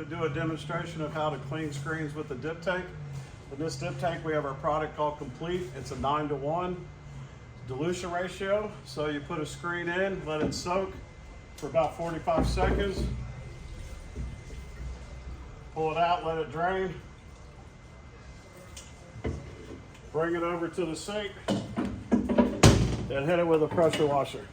to do a demonstration of how to clean screens with the dip tank. In this dip tank, we have our product called Complete. It's a 9:1 dilution ratio. So you put a screen in, let it soak for about 45 seconds. Pull it out, let it drain. Bring it over to the sink and hit it with a pressure washer.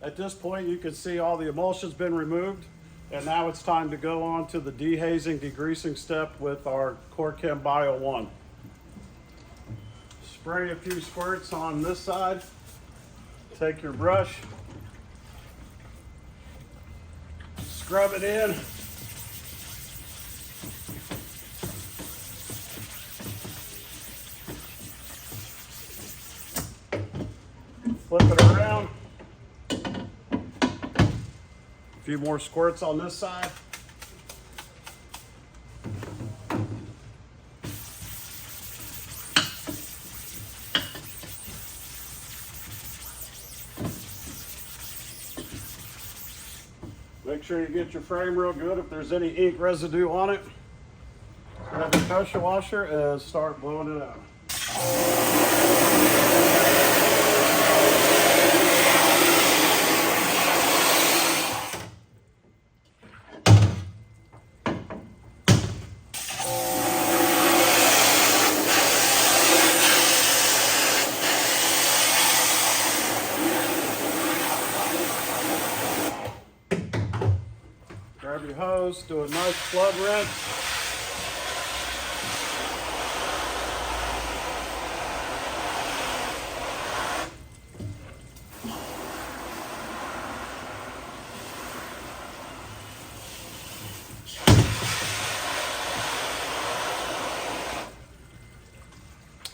At this point, you can see all the emulsion's been removed, and now it's time to go on to the dehazing, degreasing step with our Kor-Chem Bio 1. Spray a few squirts on this side. Take your brush, scrub it in. Flip it around. A few more squirts on this side. Make sure you get your frame real good. If there's any ink residue on it, grab your pressure washer and start blowing it out. Grab your hose, do a nice flood rinse.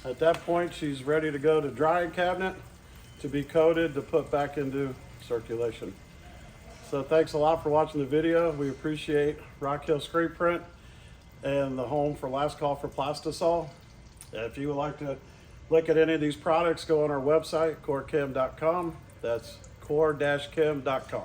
At that point, she's ready to go to drying cabinet to be coated to put back into circulation. So thanks a lot for watching the video. We appreciate Rock Hill Screen Print and the home for Last Call for Plastisol. If you would like to look at any of these products, go on our website, Kor-Chem.com. That's Kor-Chem.com.